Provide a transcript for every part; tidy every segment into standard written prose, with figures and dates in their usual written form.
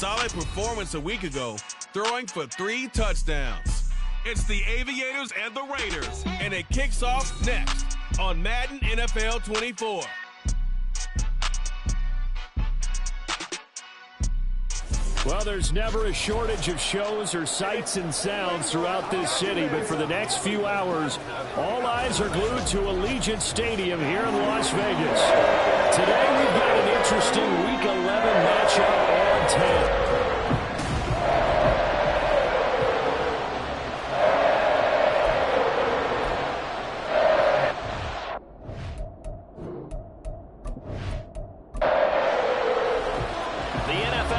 solid performance a week ago, throwing for 3 touchdowns. It's the Aviators and the Raiders, and it kicks off next on Madden NFL 24. Well, there's never a shortage of shows or sights and sounds throughout this city, but for the next few hours, all eyes are glued to Allegiant Stadium here in Las Vegas. Today, we've got an interesting Week 11 matchup on tap.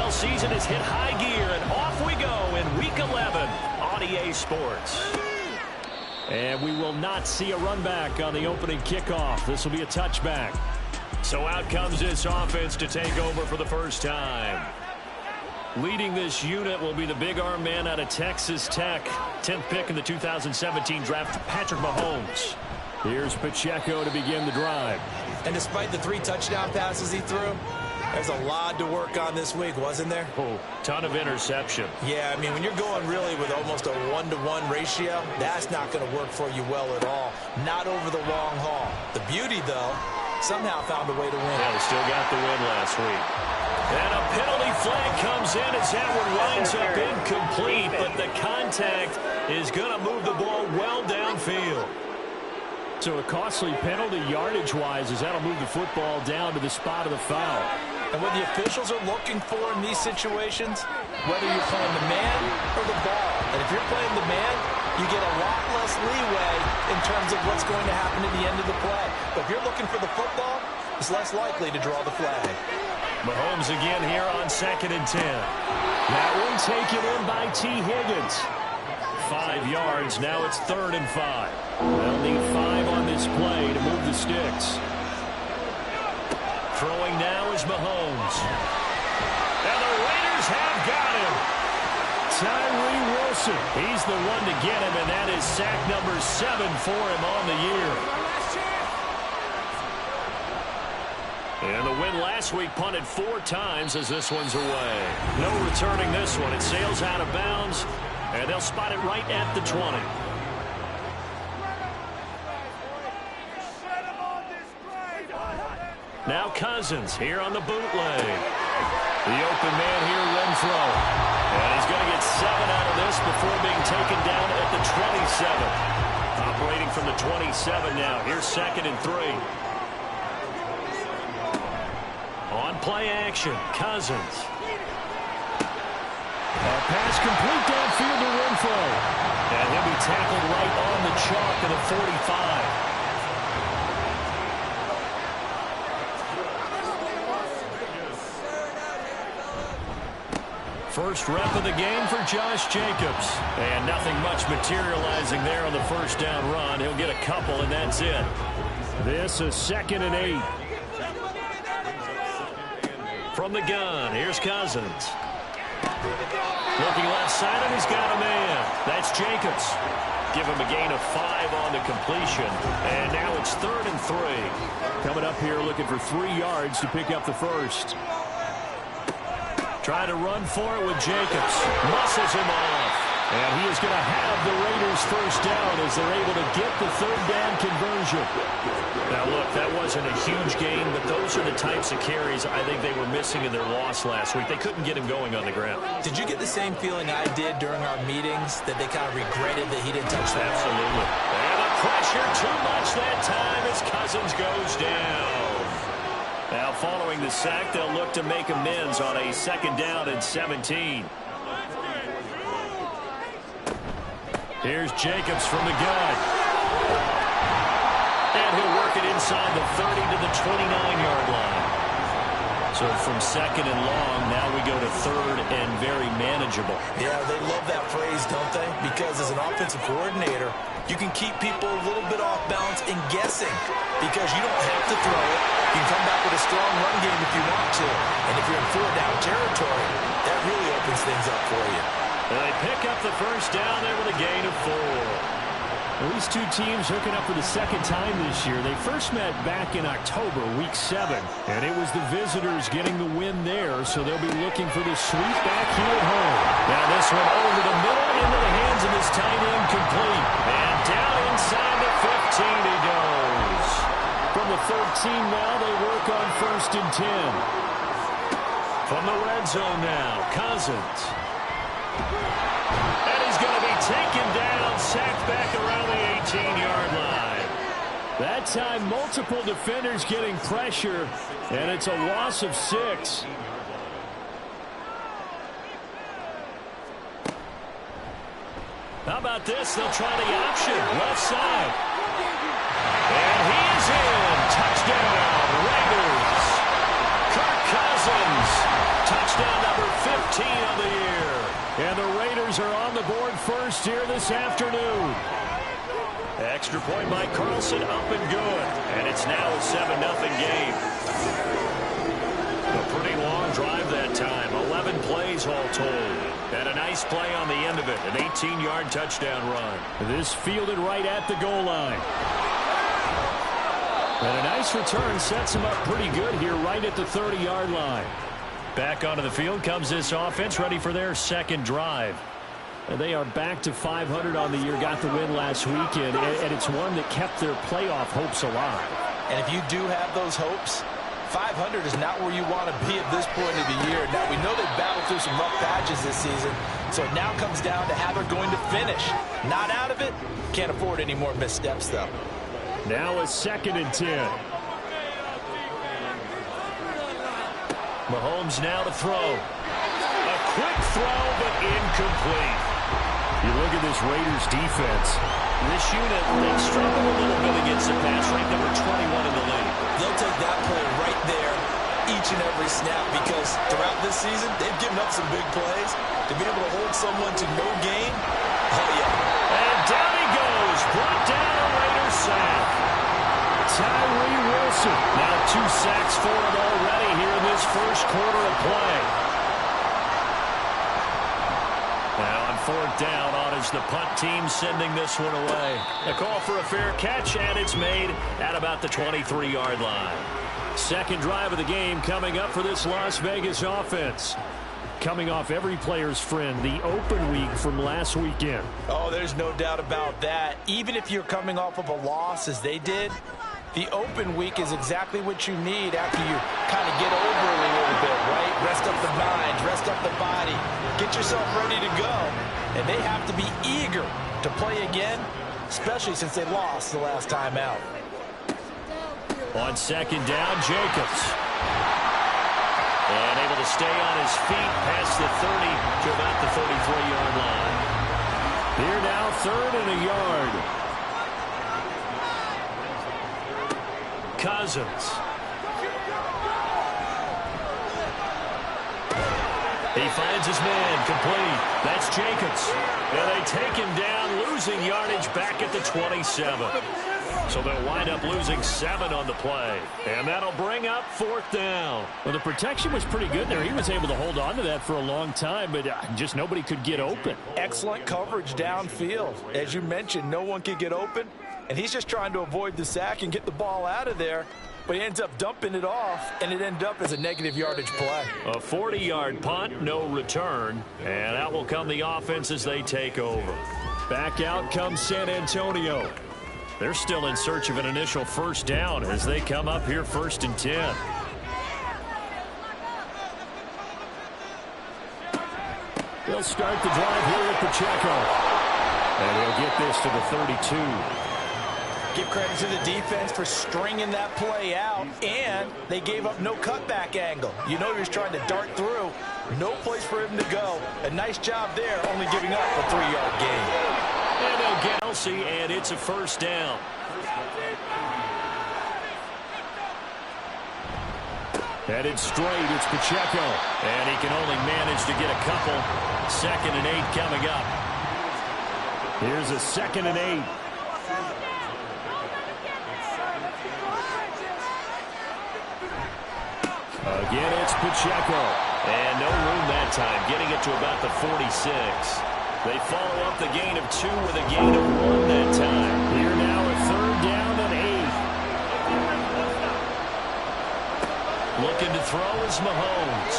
Season has hit high gear, and off we go in Week 11 on EA Sports. And we will not see a run back on the opening kickoff. This will be a touchback. So out comes this offense to take over for the first time. Leading this unit will be the big arm man out of Texas Tech. 10th pick in the 2017 draft, Patrick Mahomes. Here's Pacheco to begin the drive. And despite the 3 touchdown passes he threw, there's a lot to work on this week, wasn't there? Oh, ton of interception. Yeah, I mean, when you're going really with almost a 1-to-1 ratio, that's not going to work for you well at all. Not over the long haul. The beauty, though, somehow found a way to win. Yeah, they still got the win last week. And a penalty flag comes in as that one winds up incomplete, but the contact is going to move the ball well downfield. So a costly penalty yardage-wise as that'll move the football down to the spot of the foul. And what the officials are looking for in these situations, whether you're playing the man or the ball, and if you're playing the man, you get a lot less leeway in terms of what's going to happen at the end of the play. But if you're looking for the football, it's less likely to draw the flag. Mahomes again here on 2nd and 10. That one taken in by T. Higgins. 5 yards, now it's 3rd and 5. They'll need 5 on this play to move the sticks. Throwing now is Mahomes. And the Raiders have got him. Tyree Wilson. He's the one to get him, and that is sack number 7 for him on the year. And the win last week punted 4 times as this one's away. No returning this one. It sails out of bounds, and they'll spot it right at the 20. Now Cousins here on the bootleg. The open man here, Renfro. And he's going to get 7 out of this before being taken down at the 27. Operating from the 27 now. Here's 2nd and 3. On play action, Cousins. A pass complete downfield to Renfro. And he'll be tackled right on the chalk of the 45. First rep of the game for Josh Jacobs. And nothing much materializing there on the first down run. He'll get a couple, and that's it. This is 2nd and 8. From the gun, here's Cousins. Looking left side, and he's got a man. That's Jacobs. Give him a gain of 5 on the completion. And now it's 3rd and 3. Coming up here looking for 3 yards to pick up the first. Trying to run for it with Jacobs. Muscles him off. And he is going to have the Raiders first down as they're able to get the 3rd down conversion. Now, look, that wasn't a huge gain, but those are the types of carries I think they were missing in their loss last week. They couldn't get him going on the ground. Did you get the same feeling I did during our meetings, that they kind of regretted that he didn't touch that? Absolutely. And the pressure too much that time as Cousins goes down. Now, following the sack, they'll look to make amends on a 2nd down and 17. Here's Jacobs from the gun. And he'll work it inside the 30 to the 29-yard line. So from 2nd and long, now we go to 3rd and very manageable. Yeah, they love that phrase, don't they? Because as an offensive coordinator, you can keep people a little bit off balance and guessing because you don't have to throw it. You can come back with a strong run game if you want to. And if you're in 4-down territory, that really opens things up for you. And they pick up the first down there with a gain of 4. Well, these two teams hooking up for the second time this year. They first met back in October, Week 7, and it was the visitors getting the win there, so they'll be looking for the sweep back here at home. Now this one over the middle into the hands of this tight end, complete. And down inside the 15 he goes. From the 13 now, they work on 1st and 10. From the red zone now, Cousins. And he's going to be taken down, sacked back around the 18-yard line. That time, multiple defenders getting pressure, and it's a loss of 6. How about this? They'll try the option, left side. And he is in. Touchdown, Raiders. Kirk Cousins. Touchdown number 15 on the year. And the Raiders are on the board first here this afternoon. Extra point by Carlson, up and good. And it's now a 7-0 game. A pretty long drive that time. 11 plays all told. And a nice play on the end of it. An 18-yard touchdown run. This fielded right at the goal line. And a nice return sets him up pretty good here right at the 30-yard line. Back onto the field comes this offense, ready for their second drive. And they are back to 500 on the year, got the win last weekend, and it's one that kept their playoff hopes alive. And if you do have those hopes, 500 is not where you want to be at this point of the year. Now, we know they've battled through some rough patches this season, so it now comes down to how they're going to finish. Not out of it. Can't afford any more missteps, though. Now a 2nd and 10. Mahomes now to throw. A quick throw, but incomplete. You look at this Raiders defense. This unit, they struggle a little bit against the pass, ranked number 21 in the league. They'll take that play right there each and every snap because throughout this season, they've given up some big plays. To be able to hold someone to no gain, oh yeah. And down he goes, brought down a Raiders sack. Tyree Wilson. Now 2 sacks for him already here in this first quarter of play. Now on 4th down, on is the punt team sending this one away. A call for a fair catch, and it's made at about the 23-yard line. Second drive of the game coming up for this Las Vegas offense. Coming off every player's friend, the open week from last weekend. Oh, there's no doubt about that. Even if you're coming off of a loss as they did, the open week is exactly what you need after you kind of get over it a little bit, right? Rest up the mind, rest up the body, get yourself ready to go. And they have to be eager to play again, especially since they lost the last time out. On 2nd down, Jacobs. And able to stay on his feet past the 30 to about the 33-yard line. Here now, 3rd and a yard. Cousins. He finds his man, complete. That's Jacobs. And they take him down, losing yardage back at the 27. So they'll wind up losing 7 on the play. And that'll bring up 4th down. Well, the protection was pretty good there. He was able to hold on to that for a long time, but just nobody could get open. Excellent coverage downfield. As you mentioned, no one could get open, and he's just trying to avoid the sack and get the ball out of there. But he ends up dumping it off, and it ended up as a negative yardage play. A 40-yard punt, no return. And out will come the offense as they take over. Back out comes San Antonio. They're still in search of an initial 1st down as they come up here 1st and 10. They'll start the drive here with Pacheco. And he'll get this to the 32. Give credit to the defense for stringing that play out, and they gave up no cutback angle. You know he was trying to dart through. No place for him to go. A nice job there, only giving up a 3-yard gain. And they'll get Kelsey, and it's a 1st down. Headed straight, it's Pacheco. And he can only manage to get a couple. 2nd and 8 coming up. Here's a 2nd and 8. Again, it's Pacheco. And no room that time, getting it to about the 46. They follow up the gain of 2 with a gain of 1 that time. Here now a 3rd down and 8. Looking to throw is Mahomes.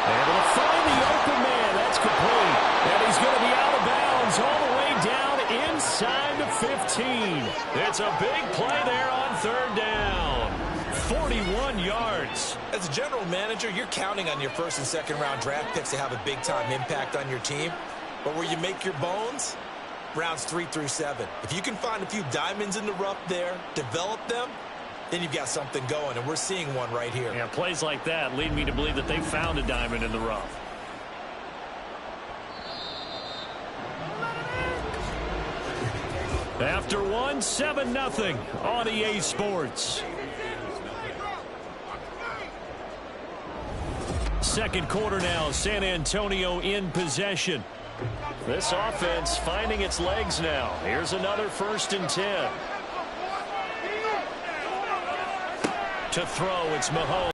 Able to find the open man. That's complete. And he's going to be out of bounds all the way down inside the 15. It's a big play there on 3rd down. 41 yards. As a general manager, you're counting on your 1st and 2nd round draft picks to have a big-time impact on your team. But where you make your bones, rounds 3 through 7. If you can find a few diamonds in the rough there, develop them, then you've got something going, and we're seeing one right here. Yeah, plays like that lead me to believe that they found a diamond in the rough. After 1, 7-0 on EA Sports. 2nd quarter now, San Antonio in possession. This offense finding its legs now. Here's another 1st and 10. To throw, it's Mahomes.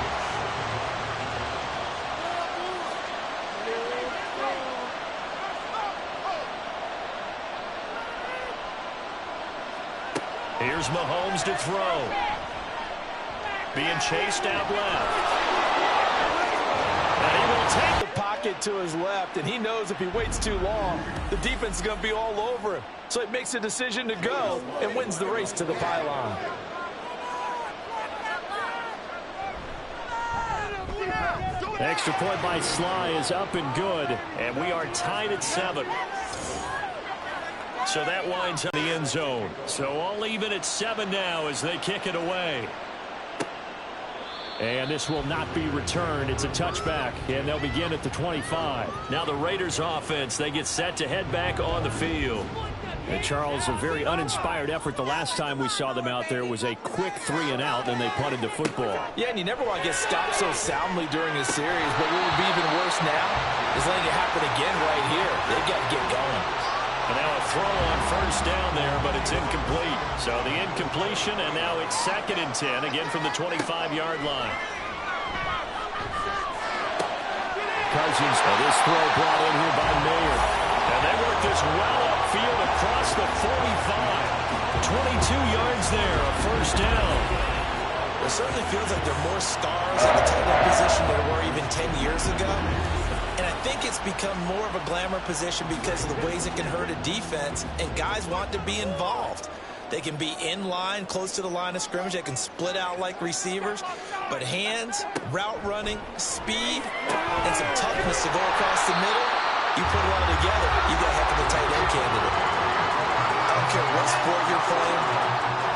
Here's Mahomes to throw. Being chased out left. And he will take the pocket to his left, and he knows if he waits too long, the defense is going to be all over him. So he makes a decision to go and wins the race to the pylon. Extra point by Sly is up and good, and we are tied at 7. So that winds up the end zone. So all even at 7 now as they kick it away. And this will not be returned. It's a touchback, and they'll begin at the 25. Now the Raiders offense, they get set to head back on the field. And Charles, a very uninspired effort. The last time we saw them out there was a quick 3 and out, and they punted the football. Yeah, and you never want to get stopped so soundly during a series, but what would be even worse now is letting it happen again right here. They've got to get going. And now a throw on 1st down there, but it's incomplete. So the incompletion, and now it's 2nd and 10, again from the 25-yard line. Cousins, this throw brought in here by Mayer. And they work this well upfield across the 45. 22 yards there, a 1st down. It certainly feels like there are more stars at the tight end position than there were even 10 years ago. And I think it's become more of a glamour position because of the ways it can hurt a defense, and guys want to be involved. They can be in line, close to the line of scrimmage. They can split out like receivers. But hands, route running, speed, and some toughness to go across the middle, you put it all together, you got a heck of a tight end candidate. I don't care what sport you're playing.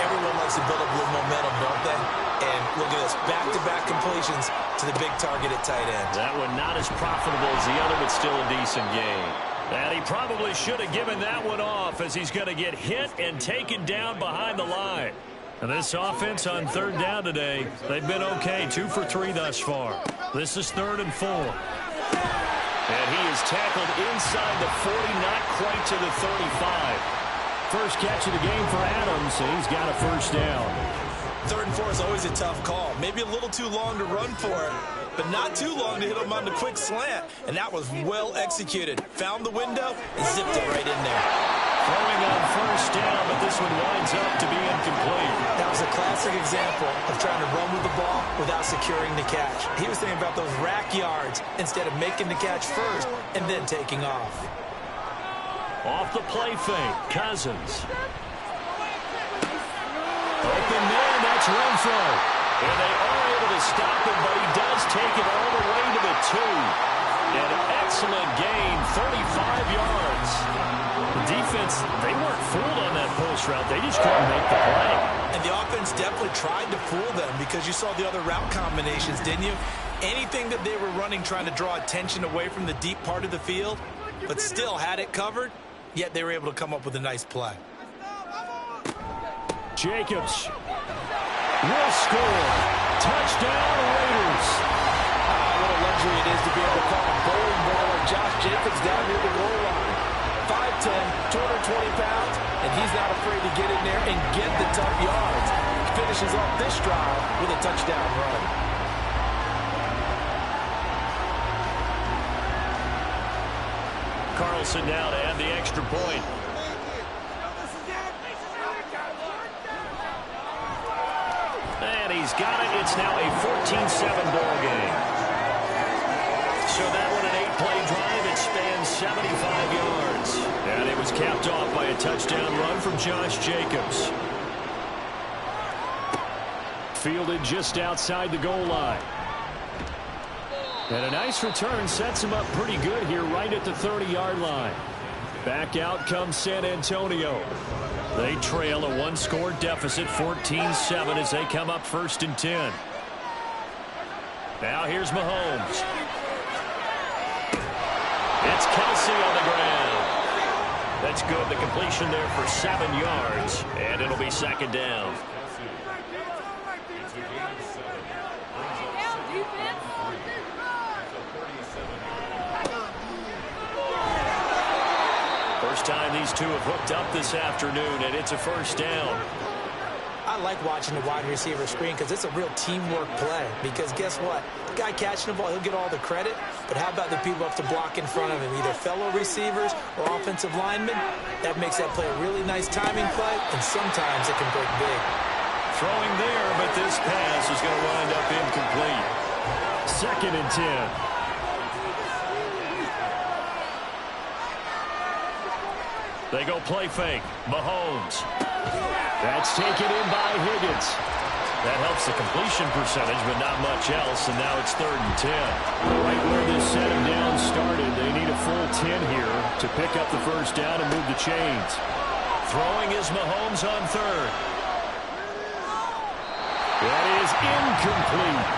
Everyone likes to build up a little momentum, don't they? And look at this, back-to-back completions to the big target at tight end. That one not as profitable as the other, but still a decent game. And he probably should have given that one off as he's going to get hit and taken down behind the line. And this offense on 3rd down today, they've been okay, 2 for 3 thus far. This is 3rd and 4. And he is tackled inside the 40, not quite to the 35. First catch of the game for Adams, and he's got a 1st down. 3rd and 4 is always a tough call. Maybe a little too long to run for it, but not too long to hit him on the quick slant. And that was well executed. Found the window and zipped it right in there. Throwing on 1st down, but this one winds up to be incomplete. That was a classic example of trying to run with the ball without securing the catch. He was thinking about those rack yards instead of making the catch first and then taking off. Off the play fake, Cousins. Open man, that's Renfro. And they are able to stop him, but he does take it all the way to the 2. An excellent gain, 35 yards. The defense, they weren't fooled on that post route. They just couldn't make the play. And the offense definitely tried to fool them because you saw the other route combinations, didn't you? Anything that they were running trying to draw attention away from the deep part of the field, but still had it covered, yet they were able to come up with a nice play. Jacobs will score. Touchdown, Raiders. What a luxury it is to be able to call a bowling ball like Josh Jacobs down near the goal line. 5'10", 220 pounds, and he's not afraid to get in there and get the tough yards. He finishes off this drive with a touchdown run. Carlson now to add the extra point. And he's got it. It's now a 14-7 ball game. So that one, an 8-play drive. It spans 75 yards. And it was capped off by a touchdown run from Josh Jacobs. Fielded just outside the goal line. And a nice return sets him up pretty good here right at the 30-yard line. Back out comes San Antonio. They trail a one-score deficit, 14-7, as they come up 1st and 10. Now here's Mahomes. It's Kelsey on the ground. That's good. The completion there for 7 yards, and it'll be 2nd down. First time these two have hooked up this afternoon, and it's a 1st down. I like watching the wide receiver screen because it's a real teamwork play. Because guess what? The guy catching the ball, he'll get all the credit. But how about the people up to block in front of him, either fellow receivers or offensive linemen? That makes that play a really nice timing play, and sometimes it can break big. Throwing there, but this pass is going to wind up incomplete. 2nd and 10. They go play fake. Mahomes. That's taken in by Higgins. That helps the completion percentage, but not much else, and now it's 3rd and 10. Right where this set him down started, they need a full 10 here to pick up the 1st down and move the chains. Throwing is Mahomes on 3rd. That is incomplete.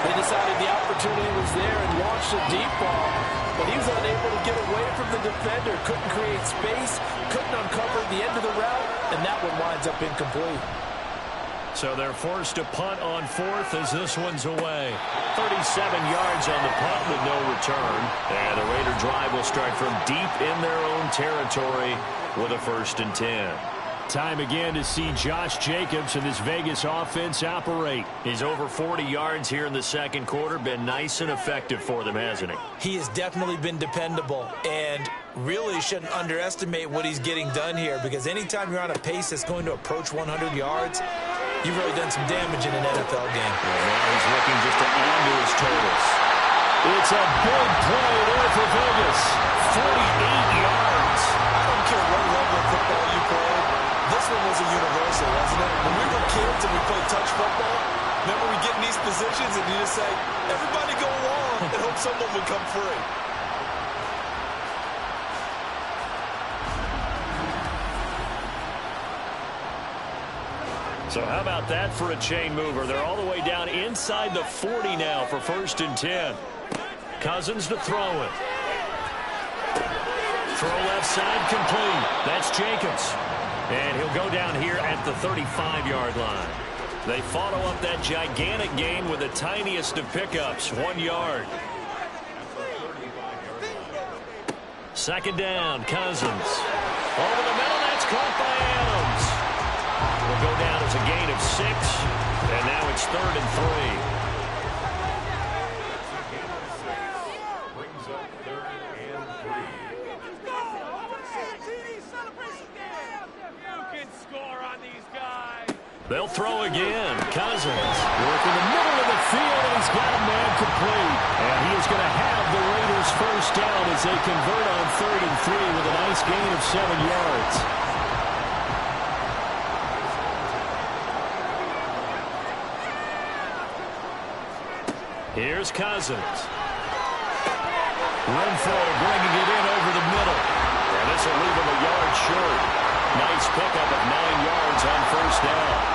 They decided the opportunity was there and launched a deep ball, but he was unable to get away from the defender, couldn't create space, couldn't uncover the end of the route, and that one winds up incomplete. So they're forced to punt on 4th as this one's away. 37 yards on the punt with no return. And the Raider drive will start from deep in their own territory with a 1st and 10. Time again to see Josh Jacobs and this Vegas offense operate. He's over 40 yards here in the 2nd quarter. Been nice and effective for them, hasn't he? He has definitely been dependable, and really shouldn't underestimate what he's getting done here, because anytime you're on a pace that's going to approach 100 yards, you've really done some damage in an NFL game. Well, now he's looking just to add to his totals. It's a big play there for Vegas. 48 yards. I don't care what level of football you played. This one was a universal, wasn't it? When we were kids and we played touch football, remember we get in these positions and you just say, everybody go along and hope someone would come free. So how about that for a chain mover? They're all the way down inside the 40 now for 1st and 10. Cousins to throw it. Throw left side complete. That's Jacobs. And he'll go down here at the 35-yard line. They follow up that gigantic gain with the tiniest of pickups, 1 yard. 2nd down, Cousins. Over the middle, that's caught by Adams. Will go down as a gain of 6, and now it's 3rd and 3. They'll throw again. Cousins working the middle of the field, and he's got a man complete. And he is going to have the Raiders 1st down as they convert on 3rd and 3 with a nice gain of 7 yards. Here's Cousins. Renfro bringing it in over the middle. And this will leave him a yard short. Nice pickup of 9 yards on 1st down.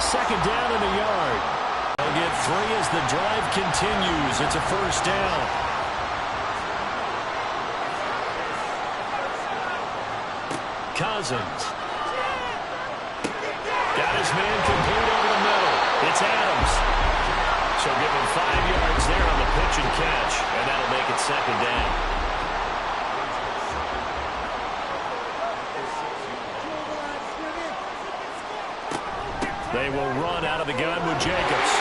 2nd down in the yard. They'll get 3 as the drive continues. It's a 1st down. Cousins. Got his man complete over the middle. It's Adams. So give him 5 yards there on the pitch and catch, and that'll make it 2nd down. They will run out of the gun with Jacobs.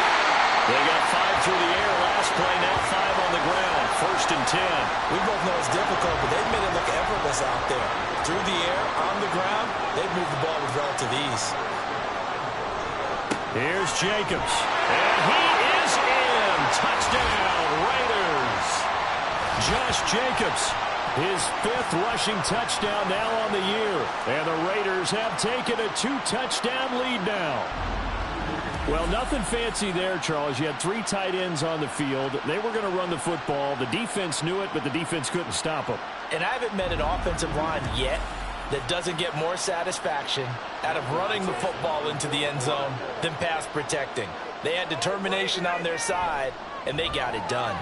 They got 5 through the air last play, now 5 on the ground. first and 10. We both know it's difficult, but they've made it look effortless out there. Through the air, on the ground, they've moved the ball with relative ease. Here's Jacobs. And he is in. Touchdown, Raiders. Josh Jacobs, his 5th rushing touchdown now on the year. And the Raiders have taken a 2-touchdown lead now. Well, nothing fancy there, Charles. You had 3 tight ends on the field. They were going to run the football. The defense knew it, but the defense couldn't stop them. And I haven't met an offensive line yet that doesn't get more satisfaction out of running the football into the end zone than pass protecting. They had determination on their side, and they got it done.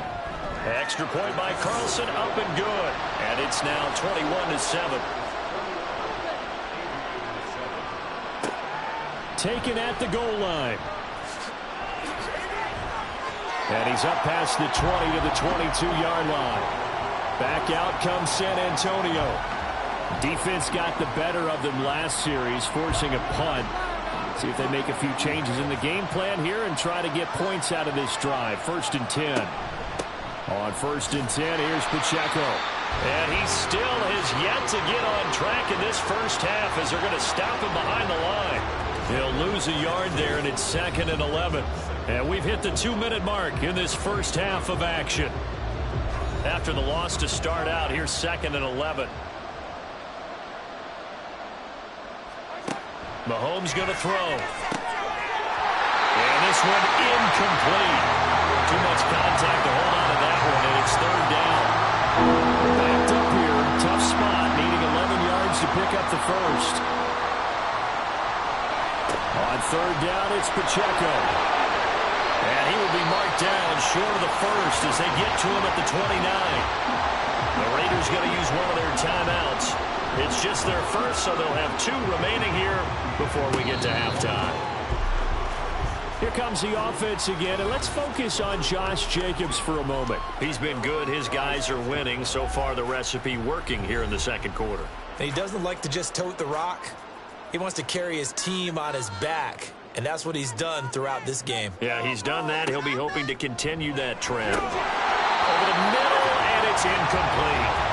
Extra point by Carlson, up and good. And it's now 21-7. Taken at the goal line. And he's up past the 20 to the 22-yard line. Back out comes San Antonio. Defense got the better of them last series, forcing a punt. See if they make a few changes in the game plan here and try to get points out of this drive. First and 10. On first and 10, here's Pacheco. And he still has yet to get on track in this first half as they're going to stop him behind the line. He'll lose a yard there, and it's 2nd and 11. And we've hit the 2-minute mark in this first half of action. After the loss to start out, here's 2nd and 11. Mahomes going to throw. And this one incomplete. Too much contact to hold on to that one, and it's 3rd down. Backed up here. Tough spot, needing 11 yards to pick up the first. On 3rd down, it's Pacheco. And he will be marked down short of the first as they get to him at the 29. The Raiders going to use one of their timeouts. It's just their first, so they'll have 2 remaining here before we get to halftime. Here comes the offense again, and let's focus on Josh Jacobs for a moment. He's been good. His guys are winning. So far, the recipe working here in the second quarter. And he doesn't like to just tote the rock. He wants to carry his team on his back, and that's what he's done throughout this game. Yeah, he's done that. He'll be hoping to continue that trend. Over the middle, and it's incomplete.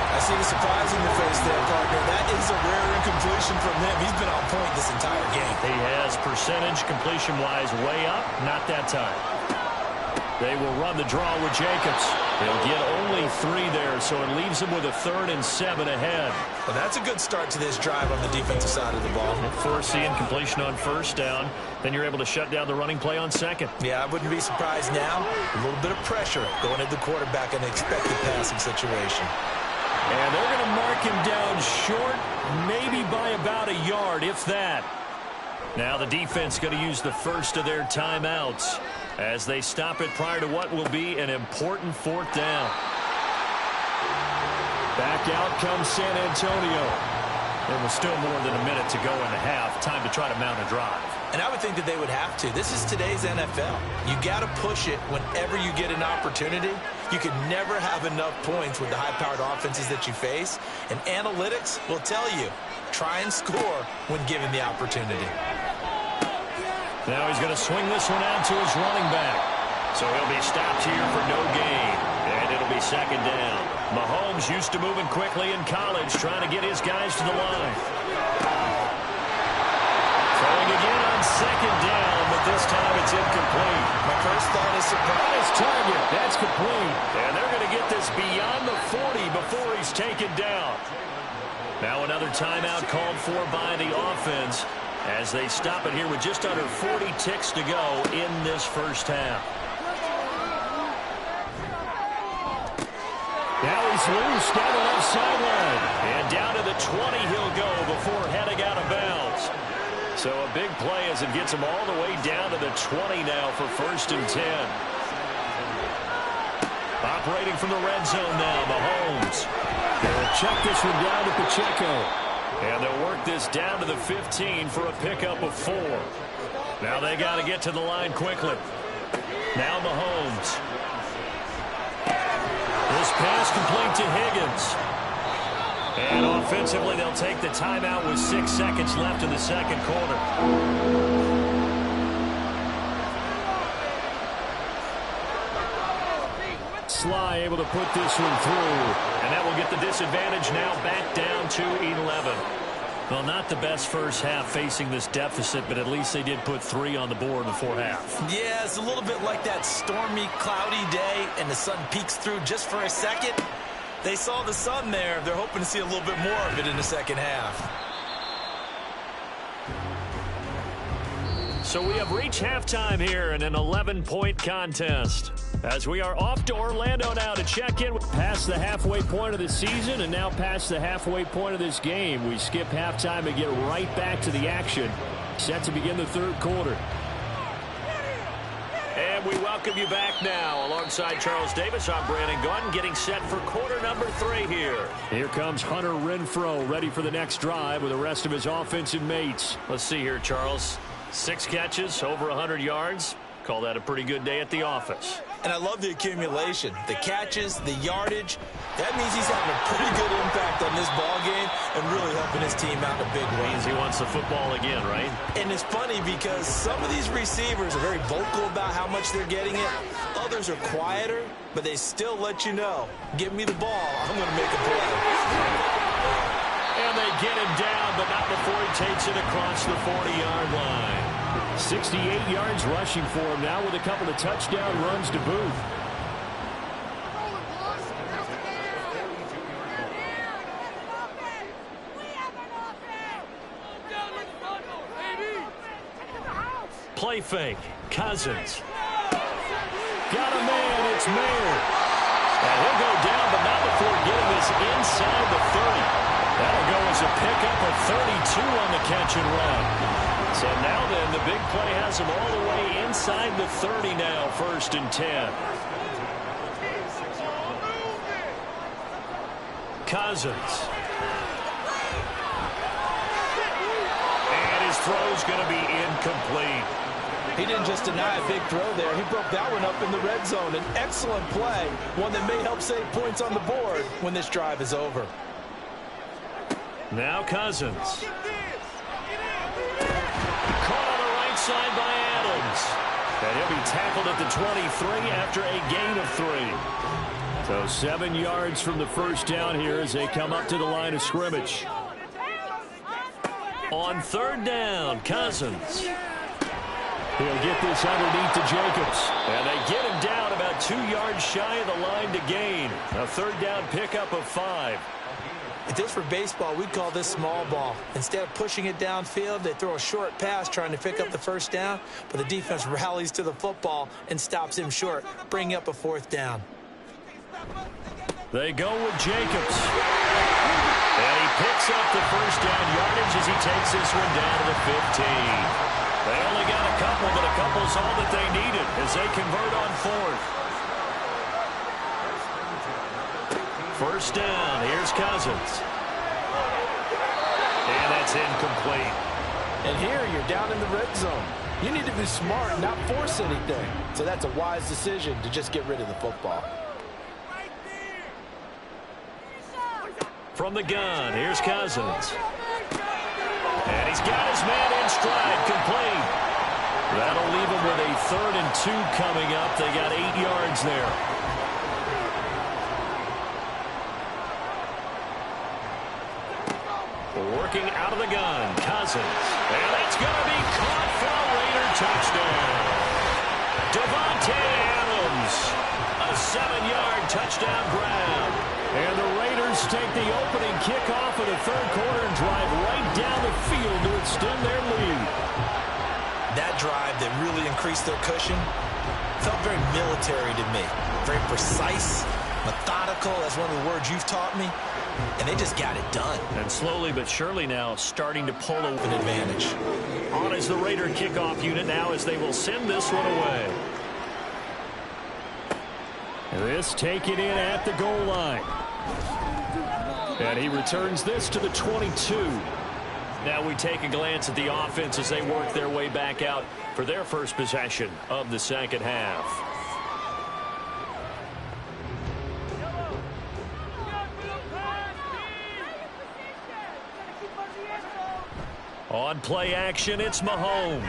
I see the surprise in your face there, partner. That is a rare incompletion from him. He's been on point this entire game. He has percentage completion-wise way up. Not that time. They will run the draw with Jacobs. He'll get only 3 there, so it leaves him with a 3rd and 7 ahead. Well, that's a good start to this drive on the defensive side of the ball. Force the incompletion on first down. Then you're able to shut down the running play on second. Yeah, I wouldn't be surprised now. A little bit of pressure going at the quarterback in an expected passing situation. And they're going to mark him down short, maybe by about a yard, if that. Now the defense going to use the first of their timeouts as they stop it prior to what will be an important 4th down. Back out comes San Antonio. There was still more than a minute to go in the half. Time to try to mount a drive. And I would think that they would have to. This is today's NFL. You got to push it whenever you get an opportunity. You can never have enough points with the high-powered offenses that you face. And analytics will tell you, try and score when given the opportunity. Now he's going to swing this one out to his running back. So he'll be stopped here for no gain. And it'll be 2nd down. Mahomes used to moving quickly in college, trying to get his guys to the line. Throwing again on 2nd down, but this time it's incomplete. My first thought is surprise target. That's complete. And they're going to get this beyond the 40 before he's taken down. Now another timeout called for by the offense as they stop it here with just under 40 ticks to go in this first half. Now he's loose down the left sideline. And down to the 20 he'll go before heading out of bounds. So a big play as it gets him all the way down to the 20 now for 1st and 10. Operating from the red zone now, Mahomes. They'll check this one down to Pacheco. And they'll work this down to the 15 for a pickup of 4. Now they got to get to the line quickly. Now Mahomes. This pass complete to Higgins. And offensively, they'll take the timeout with 6 seconds left in the second quarter. Sly able to put this one through. And that will get the disadvantage now back down to 11. Well, not the best first half facing this deficit, but at least they did put 3 on the board before half. Yeah, it's a little bit like that stormy, cloudy day, and the sun peeks through just for a second. They saw the sun there. They're hoping to see a little bit more of it in the second half. So we have reached halftime here in an 11-point contest. As we are off to Orlando now to check in. Past the halfway point of the season and now past the halfway point of this game. We skip halftime and get right back to the action. Set to begin the third quarter. And we welcome you back now. Alongside Charles Davis, I'm Brandon Gaudin, getting set for quarter number 3 here. Here comes Hunter Renfrow, ready for the next drive with the rest of his offensive mates. Let's see here, Charles. 6 catches, over 100 yards. Call that a pretty good day at the office. And I love the accumulation, the catches, the yardage. That means he's having a pretty good impact on this ball game and really helping his team out in a big way. Means he wants the football again, right? And it's funny because some of these receivers are very vocal about how much they're getting it. Others are quieter, but they still let you know, give me the ball, I'm going to make a play. And they get him down, but not before he takes it across the 40-yard line. 68 yards rushing for him now with a couple of touchdown runs to boot. Play fake. Cousins. Got a man. It's Mayer. And he'll go down, but not before getting this inside the 30. That'll go as a pickup of 32 on the catch and run. So now then, the big play has him all the way inside the 30 now, 1st and 10. Cousins. And his throw's going to be incomplete. He didn't just deny a big throw there. He broke that one up in the red zone. An excellent play, one that may help save points on the board when this drive is over. Now Cousins. Caught on the right side by Adams. And he'll be tackled at the 23 after a gain of 3. So 7 yards from the first down here as they come up to the line of scrimmage. On 3rd down, Cousins. He'll get this underneath to Jacobs. And they get him down about 2 yards shy of the line to gain. A 3rd down pickup of 5. If this were baseball, we'd call this small ball. Instead of pushing it downfield, they throw a short pass trying to pick up the 1st down, but the defense rallies to the football and stops him short, bringing up a 4th down. They go with Jacobs. And he picks up the 1st down yardage as he takes this one down to the 15. They only got a couple, but a couple's all that they needed as they convert on 4th. 1st down. Here's Cousins. And that's incomplete. And here you're down in the red zone. You need to be smart and not force anything. So that's a wise decision to just get rid of the football. From the gun, here's Cousins. And he's got his man in stride, complete. That'll leave him with a 3rd and 2 coming up. They got 8 yards there. Working out of the gun, Cousins. And that's going to be caught for a Raider touchdown. Devontae Adams, a 7-yard touchdown grab. And the Raiders take the opening kickoff of the 3rd quarter and drive right down the field to extend their lead. That drive that really increased their cushion felt very military to me. Very precise, methodical. That's one of the words you've taught me. And they just got it done. And slowly but surely now starting to pull an advantage. On is the Raider kickoff unit now as they will send this one away. This taken in at the goal line. And he returns this to the 22. Now we take a glance at the offense as they work their way back out for their first possession of the second half. On play action, it's Mahomes.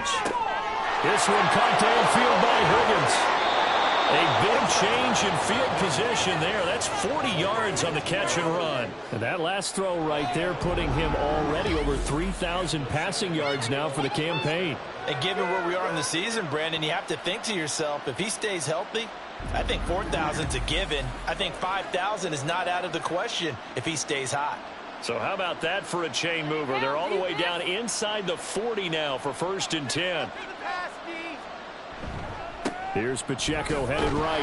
This one caught downfield by Higgins. A big change in field position there. That's 40 yards on the catch and run. And that last throw right there putting him already over 3,000 passing yards now for the campaign. And given where we are in the season, Brandon, you have to think to yourself, if he stays healthy, I think 4,000's a given. I think 5,000 is not out of the question if he stays hot. So how about that for a chain mover? They're all the way down inside the 40 now for 1st and 10. Here's Pacheco headed right.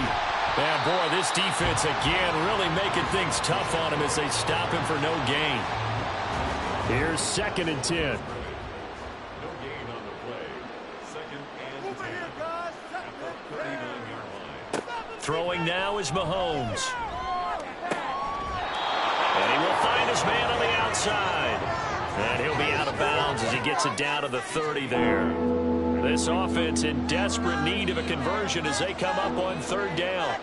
Man, boy, this defense again really making things tough on him as they stop him for no gain. Here's 2nd and 10. No gain on the play. 2nd and 10 at the 39-yard line. Throwing now is Mahomes. And he will find his man on the outside. And he'll be out of bounds as he gets it down to the 30 there. This offense in desperate need of a conversion as they come up on 3rd down.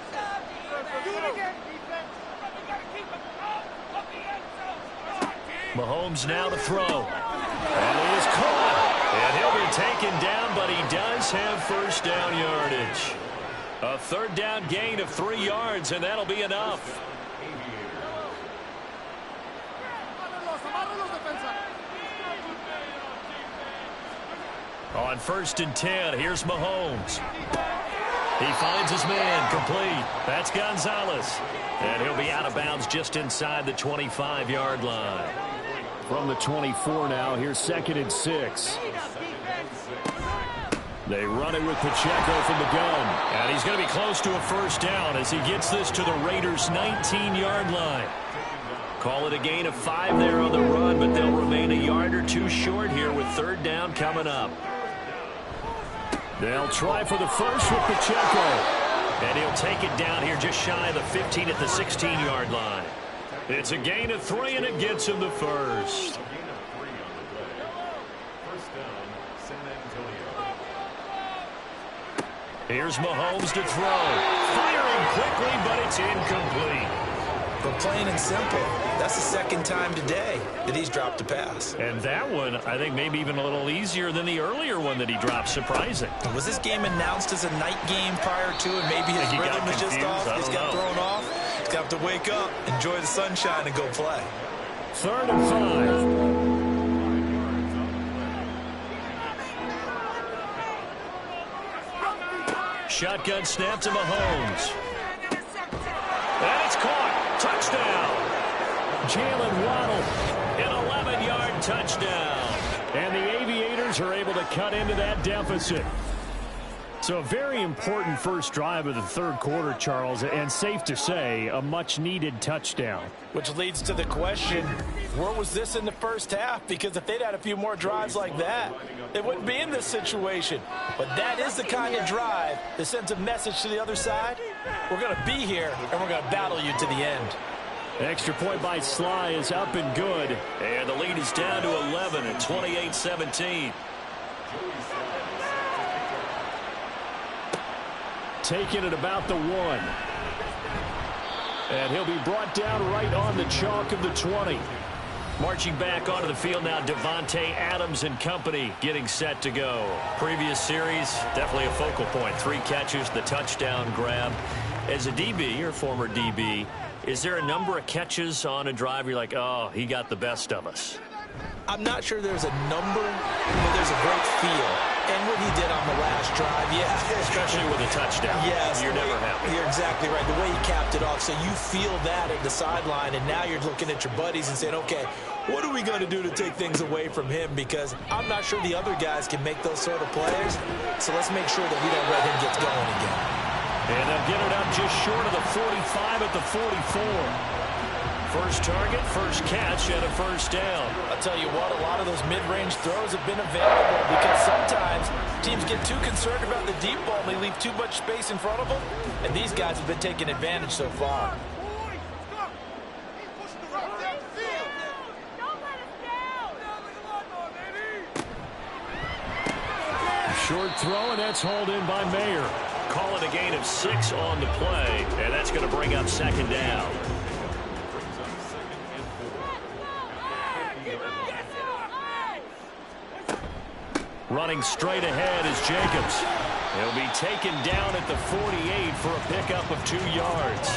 Mahomes now to throw. And he is caught. And he'll be taken down, but he does have 1st down yardage. A 3rd down gain of 3 yards, and that'll be enough. On 1st and 10, here's Mahomes. He finds his man, complete. That's Gonzalez. And he'll be out of bounds just inside the 25-yard line. From the 24 now, here's 2nd and 6. They run it with Pacheco from the gun. And he's going to be close to a 1st down as he gets this to the Raiders' 19-yard line. Call it a gain of 5 there on the run, but they'll remain a yard or 2 short here with 3rd down coming up. They'll try for the first with Pacheco. And he'll take it down here just shy of the 15 at the 16-yard line. It's a gain of 3, and it gets him the 1st. Here's Mahomes to throw. Firing quickly, but it's incomplete. But plain and simple, that's the 2nd time today that he's dropped a pass. And that one, I think, maybe even a little easier than the earlier one that he dropped. Surprising. Was this game announced as a night game prior to it? Maybe his rhythm was just off. He's got thrown off. He's got to wake up, enjoy the sunshine, and go play. 3rd and 5. Shotgun snap to Mahomes. And it's caught. Touchdown. Jalen Waddle. An 11-yard touchdown. And the Aviators are able to cut into that deficit. So a very important first drive of the 3rd quarter, Charles, and safe to say, a much-needed touchdown. Which leads to the question, where was this in the 1st half? Because if they'd had a few more drives like that, they wouldn't be in this situation. But that is the kind of drive that sends a message to the other side. We're going to be here, and we're going to battle you to the end. The extra point by Sly is up and good. And the lead is down to 11 at 28-17. Taking it about the 1. And he'll be brought down right on the chalk of the 20. Marching back onto the field now, Devontae Adams and company getting set to go. Previous series, definitely a focal point. 3 catches, the touchdown grab. As a DB, or former DB, is there a number of catches on a drive you're like, oh, he got the best of us? I'm not sure there's a number, but there's a great feel. And what he did on the last drive, yeah. Especially with a touchdown. Yes. You're never happy. You're exactly right. The way he capped it off, so you feel that at the sideline, and now you're looking at your buddies and saying, okay, what are we going to do to take things away from him? Because I'm not sure the other guys can make those sort of plays, so let's make sure that we don't let him get going again. And they'll get it up just short of the 45 at the 44. First target, first catch, and a 1st down. I'll tell you what, a lot of those mid-range throws have been available because sometimes teams get too concerned about the deep ball and they leave too much space in front of them, and these guys have been taking advantage so far. Short throw, and that's hauled in by Mayer. Call it a gain of 6 on the play, and that's going to bring up 2nd down. Running straight ahead is Jacobs. He'll be taken down at the 48 for a pickup of 2 yards.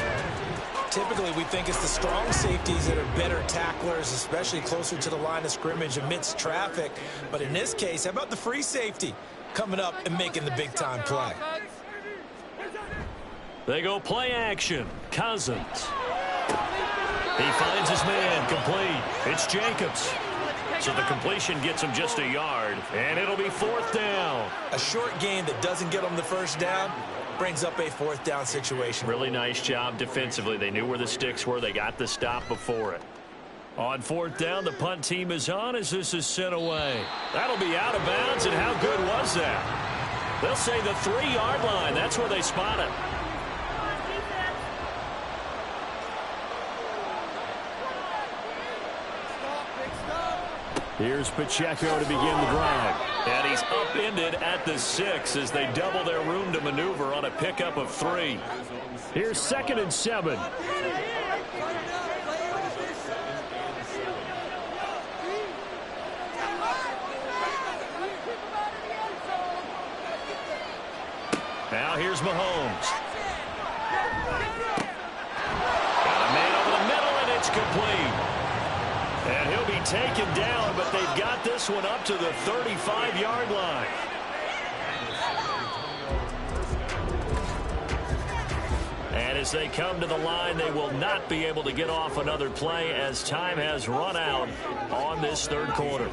Typically, we think it's the strong safeties that are better tacklers, especially closer to the line of scrimmage amidst traffic. But in this case, how about the free safety coming up and making the big-time play? They go play action. Cousins. He finds his man, complete. It's Jacobs. So the completion gets him just a yard, and it'll be 4th down. A short gain that doesn't get him the first down brings up a 4th down situation. Really nice job defensively. They knew where the sticks were. They got the stop before it. On 4th down, the punt team is on as this is sent away. That'll be out of bounds, and how good was that? They'll say the 3-yard line. That's where they spot it. Here's Pacheco to begin the drive. And he's upended at the 6 as they double their room to maneuver on a pickup of 3. Here's 2nd and 7. Now here's Mahomes. Got a man over the middle, and it's complete. And he'll be taken down, but they've got this one up to the 35-yard line. And as they come to the line, they will not be able to get off another play as time has run out on this 3rd quarter.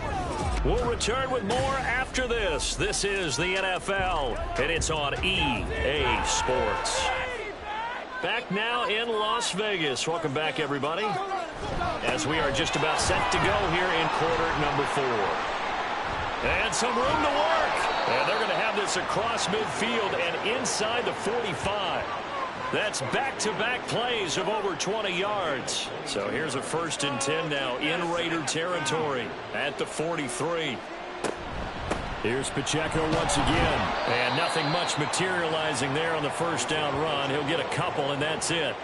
We'll return with more after this. This is the NFL, and it's on EA Sports. Back now in Las Vegas. Welcome back, everybody, as we are just about set to go here in quarter number 4. And some room to work. And they're going to have this across midfield and inside the 45. That's back-to-back plays of over 20 yards. So here's a 1st and 10 now in Raider territory at the 43. Here's Pacheco once again. And nothing much materializing there on the 1st down run. He'll get a couple, and that's it.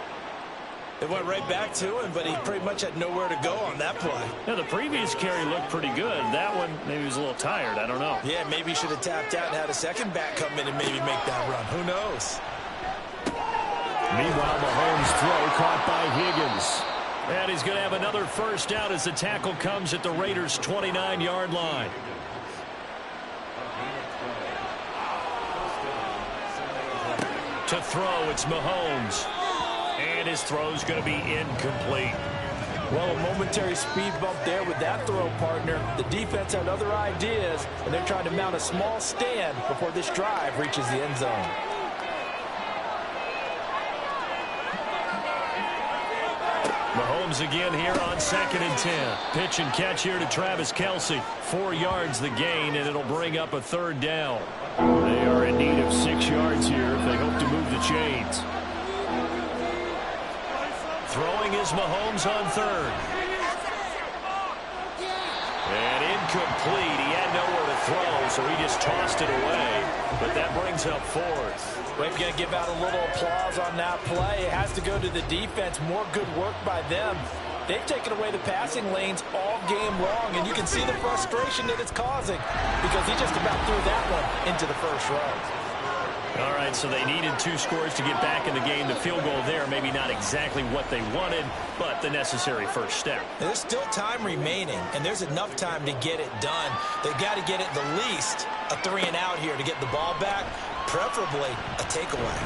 It went right back to him, but he pretty much had nowhere to go on that play. Now, the previous carry looked pretty good. That one, maybe he was a little tired. I don't know. Yeah, maybe he should have tapped out and had a second back come in and maybe make that run. Who knows? Meanwhile, Mahomes' throw caught by Higgins. And he's going to have another 1st down as the tackle comes at the Raiders' 29-yard line. To throw, it's Mahomes. And his throw's going to be incomplete. Well, a momentary speed bump there with that throw, partner. The defense had other ideas, and they're trying to mount a small stand before this drive reaches the end zone. Mahomes again here on 2nd and 10. Pitch and catch here to Travis Kelce. 4 yards the gain, and it'll bring up a 3rd down. They are in need of 6 yards here if they hope to move the chains. Throwing is Mahomes on 3rd. And incomplete. He had nowhere to throw, so he just tossed it away. But that brings up 4th. We're going to give out a little applause on that play. It has to go to the defense. More good work by them. They've taken away the passing lanes all game long, and you can see the frustration that it's causing because he just about threw that one into the 1st row. All right, so they needed 2 scores to get back in the game. The field goal there, maybe not exactly what they wanted, but the necessary 1st step. There's still time remaining, and there's enough time to get it done. They've got to get it the least a 3 and out here to get the ball back, preferably a takeaway.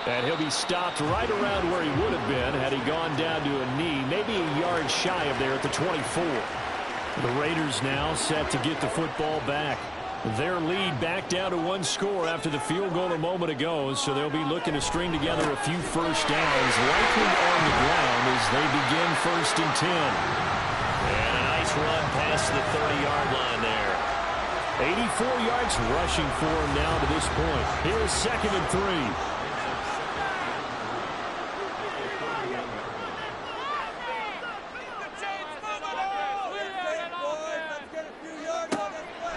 And he'll be stopped right around where he would have been had he gone down to a knee, maybe a yard shy of there at the 24. The Raiders now set to get the football back. Their lead back down to 1 score after the field goal a moment ago, so they'll be looking to string together a few 1st downs, likely on the ground as they begin 1st and 10. And a nice run past the 30-yard line there. 84 yards rushing for him now to this point. Here's 2nd and 3.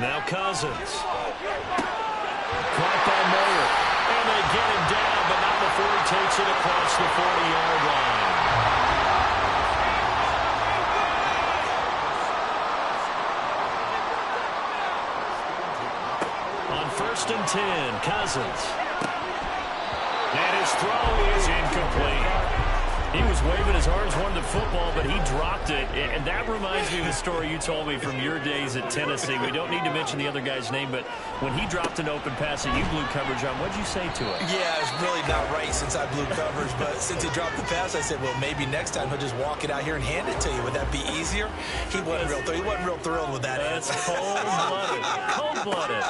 Now Cousins. Caught by Moyer. And they get him down, but not before he takes it across the 40-yard line. On 1st and 10, Cousins. And his throw is incomplete. He was waving his arms, wanted the football, but he dropped it. And that reminds me of the story you told me from your days at Tennessee. We don't need to mention the other guy's name, but when he dropped an open pass that you blew coverage on, what'd you say to it? Yeah, it's really not right since I blew coverage, but since he dropped the pass, I said, well, maybe next time he'll just walk it out here and hand it to you. Would that be easier? He wasn't real thrilled with that. That's cold-blooded. Cold-blooded.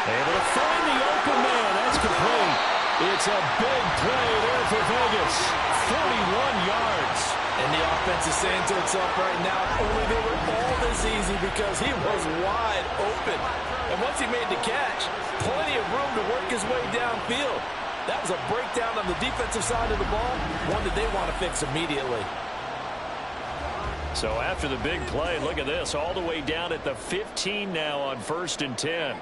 Able to find the open man. That's complete. It's a big play there for Vegas. 41 yards. And the offense is saying to itself right now, only they were all this easy because he was wide open. And once he made the catch, plenty of room to work his way downfield. That was a breakdown on the defensive side of the ball, one that they want to fix immediately. So after the big play, look at this, all the way down at the 15 now on 1st and 10.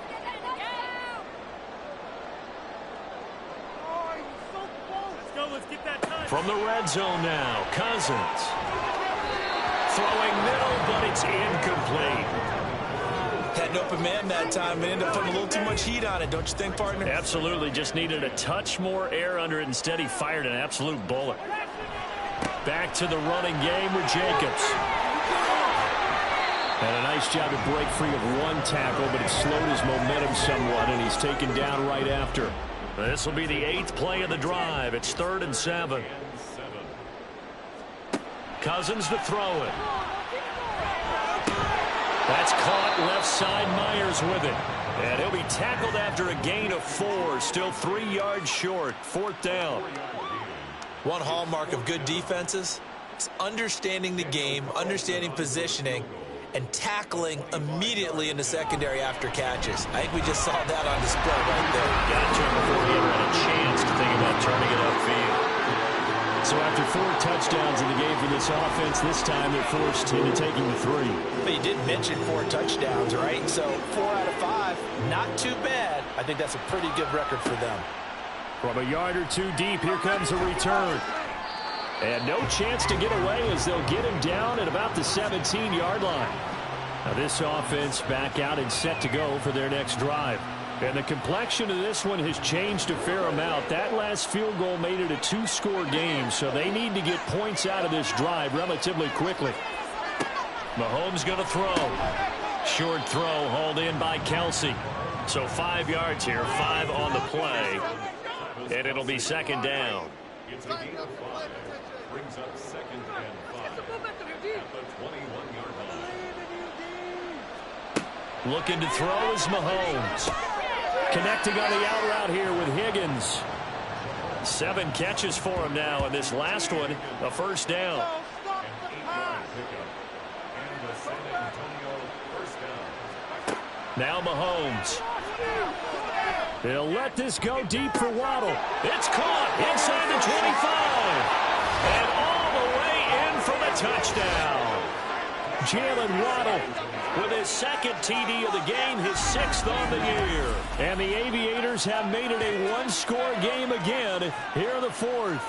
From the red zone now, Cousins. Throwing middle, but it's incomplete. Had an open man that time and ended up putting a little too much heat on it, don't you think, partner? Absolutely, just needed a touch more air under it. Instead, he fired an absolute bullet. Back to the running game with Jacobs. And a nice job to break free of one tackle, but it slowed his momentum somewhat, and he's taken down right after. This will be the 8th play of the drive. It's 3rd and 7. Cousins to throw it. That's caught left side. Myers with it. And he'll be tackled after a gain of 4. Still 3 yards short. 4th down. One hallmark of good defenses is understanding the game, understanding positioning, and tackling immediately in the secondary after catches. I think we just saw that on display right there. Got to him before he ever had a chance to think about turning it upfield. So after 4 touchdowns in the game for this offense, this time they're forced into taking the 3. But you did mention 4 touchdowns, right? So 4 out of 5, not too bad. I think that's a pretty good record for them. From a yard or 2 deep, here comes a return. And no chance to get away as they'll get him down at about the 17-yard line. Now this offense back out and set to go for their next drive. And the complexion of this one has changed a fair amount. That last field goal made it a 2-score game, so they need to get points out of this drive relatively quickly. Mahomes going to throw. Short throw hauled in by Kelsey. So 5 yards here, 5 on the play. And it'll be 2nd down. It's a gain of 5. Brings up 2nd and 5 at the 21-yard line. Looking to throw is Mahomes. Connecting on the out route here with Higgins. 7 catches for him now, and this last one, a 1st down. An 8-yard pickup. And the San Antonio 1st down. Now Mahomes. He'll let this go deep for Waddle. It's caught inside the 25. And all the way in for the touchdown. Jalen Waddle with his 2nd TD of the game, his 6th on the year. And the Aviators have made it a 1-score game again here in the 4th.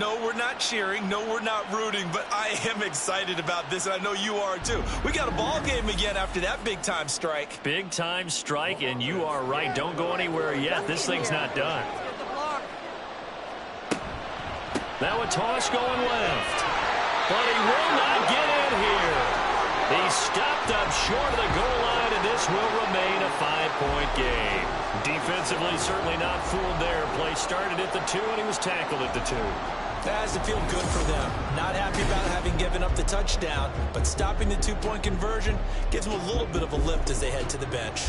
No, we're not cheering. No, we're not rooting, but I am excited about this, and I know you are too. We got a ball game again after that big-time strike. Big-time strike, and you are right. Don't go anywhere yet. This thing's not done. Now a toss going left. But he will not get in here. He stopped up short of the goal line, and this will remain a 5-point game. Defensively, certainly not fooled there. Play started at the 2, and he was tackled at the 2. That has to feel good for them. Not happy about having given up the touchdown, but stopping the 2-point conversion gives them a little bit of a lift as they head to the bench.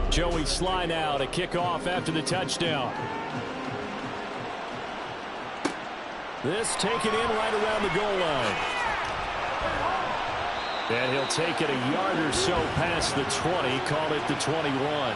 Joey Sly now to kick off after the touchdown. This taken in right around the goal line. And he'll take it a yard or so past the 20, call it the 21.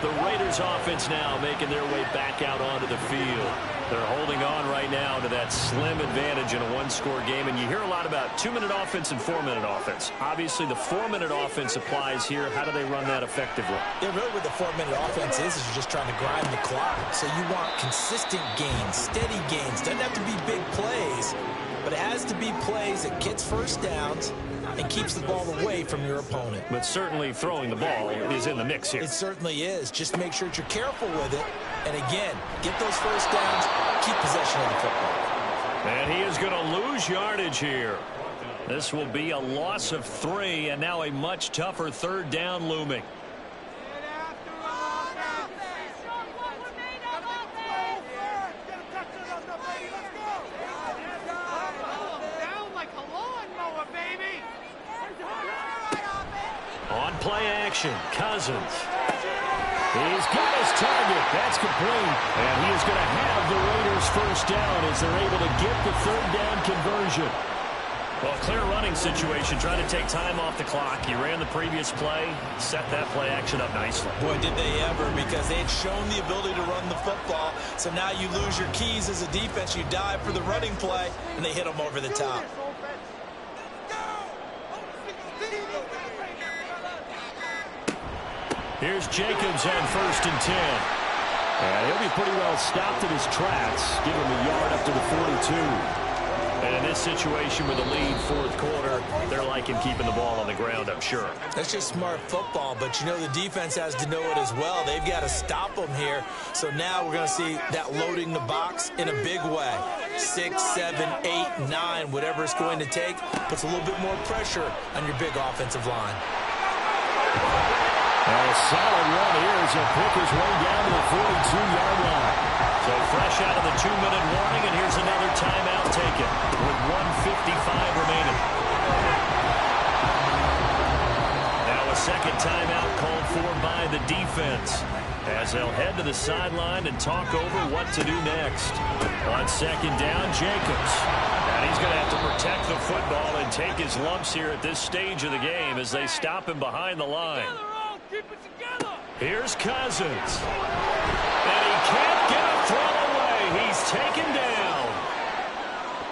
The Raiders offense now making their way back out onto the field. They're holding on right now to that slim advantage in a one-score game. And you hear a lot about 2-minute offense and 4-minute offense. Obviously, the 4-minute offense applies here. How do they run that effectively? Yeah, really what the 4-minute offense is you're just trying to grind the clock. So you want consistent gains, steady gains. Doesn't have to be big plays, but it has to be plays that gets first downs and keeps the ball away from your opponent. But certainly throwing the ball is in the mix here. It certainly is. Just make sure that you're careful with it. And again, get those first downs, keep possession of the football. And he is going to lose yardage here. This will be a loss of 3, and now a much tougher third down looming. On play action, Cousins. He's got his target. That's complete. And he is going to have the Raiders first down as they're able to get the third down conversion. Well, clear running situation, trying to take time off the clock. He ran the previous play, set that play action up nicely. Boy, did they ever, because they had shown the ability to run the football. So now you lose your keys as a defense. You dive for the running play, and they hit them over the top. Here's Jacobs on 1st and 10. And he'll be pretty well stopped in his tracks. Give him a yard up to the 42. And in this situation with the lead fourth quarter, they're liking keeping the ball on the ground, I'm sure. That's just smart football, but you know the defense has to know it as well. They've got to stop them here. So now we're going to see that loading the box in a big way. 6, 7, 8, 9, whatever it's going to take, puts a little bit more pressure on your big offensive line. And a solid run here as he'll pick his way down to the 42-yard line. So fresh out of the 2-minute warning, and here's another timeout taken with 1:55 remaining. Now a second timeout called for by the defense as they'll head to the sideline and talk over what to do next. On second down, Jacobs. And he's going to have to protect the football and take his lumps here at this stage of the game as they stop him behind the line. Here's Cousins. And he can't get a throw away. He's taken down.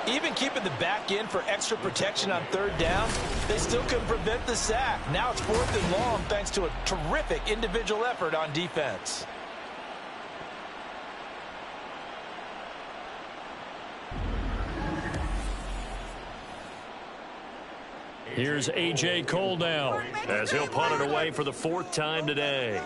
Even keeping the back end for extra protection on third down, they still couldn't prevent the sack. Now it's 4th and long thanks to a terrific individual effort on defense. Here's A.J. Cole now as he'll punt it away for the 4th time today.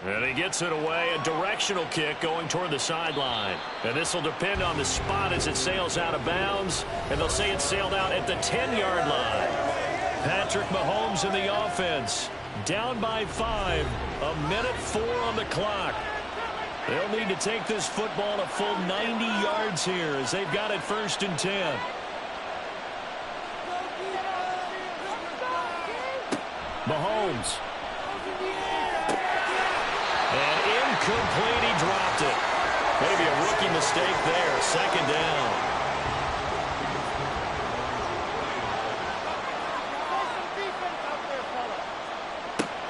And he gets it away, a directional kick going toward the sideline. And this will depend on the spot as it sails out of bounds. And they'll say it sailed out at the 10-yard line. Patrick Mahomes in the offense. Down by 5. 1:04 on the clock. They'll need to take this football a full 90 yards here as they've got it 1st and 10. Mahomes. And incomplete, he dropped it. Maybe a rookie mistake there. 2nd down.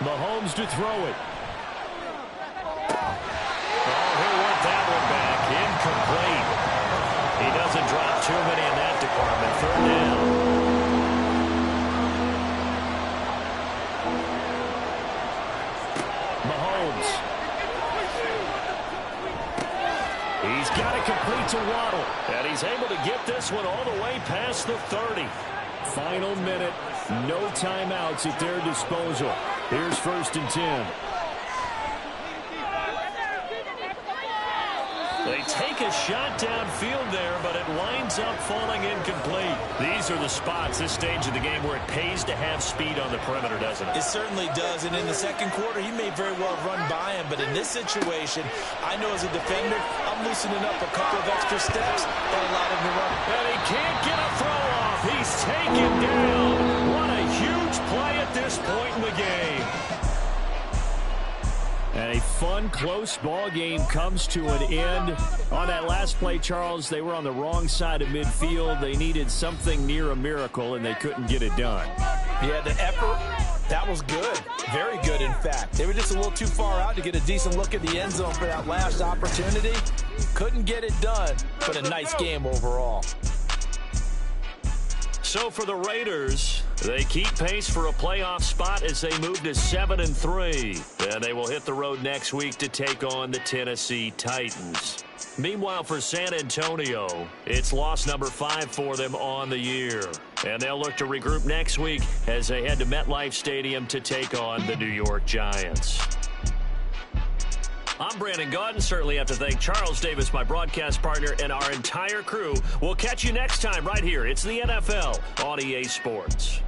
Mahomes to throw it. Oh, he'll want that one back. Incomplete. He doesn't drop too many in that department. 3rd down. He's got it complete to Waddle. And he's able to get this one all the way past the 30. Final minute. No timeouts at their disposal. Here's 1st and 10. They take a shot downfield there, but it winds up falling incomplete. These are the spots, this stage of the game, where it pays to have speed on the perimeter, doesn't it? It certainly does, and in the second quarter, he may very well run by him, but in this situation, I know as a defender, I'm loosening up a couple of extra steps that allow him to run. And he can't get a throw off. He's taken down. What a huge play at this point in the game. And a fun, close ball game comes to an end. On that last play, Charles, they were on the wrong side of midfield. They needed something near a miracle, and they couldn't get it done. Yeah, the effort That was good. Very good, in fact. They were just a little too far out to get a decent look at the end zone for that last opportunity. Couldn't get it done, but a nice game overall. So for the Raiders, they keep pace for a playoff spot as they move to 7-3. And they will hit the road next week to take on the Tennessee Titans. Meanwhile, for San Antonio, it's loss number 5 for them on the year. And they'll look to regroup next week as they head to MetLife Stadium to take on the New York Giants. I'm Brandon Gaudin. Certainly have to thank Charles Davis, my broadcast partner, and our entire crew. We'll catch you next time right here. It's the NFL on EA Sports.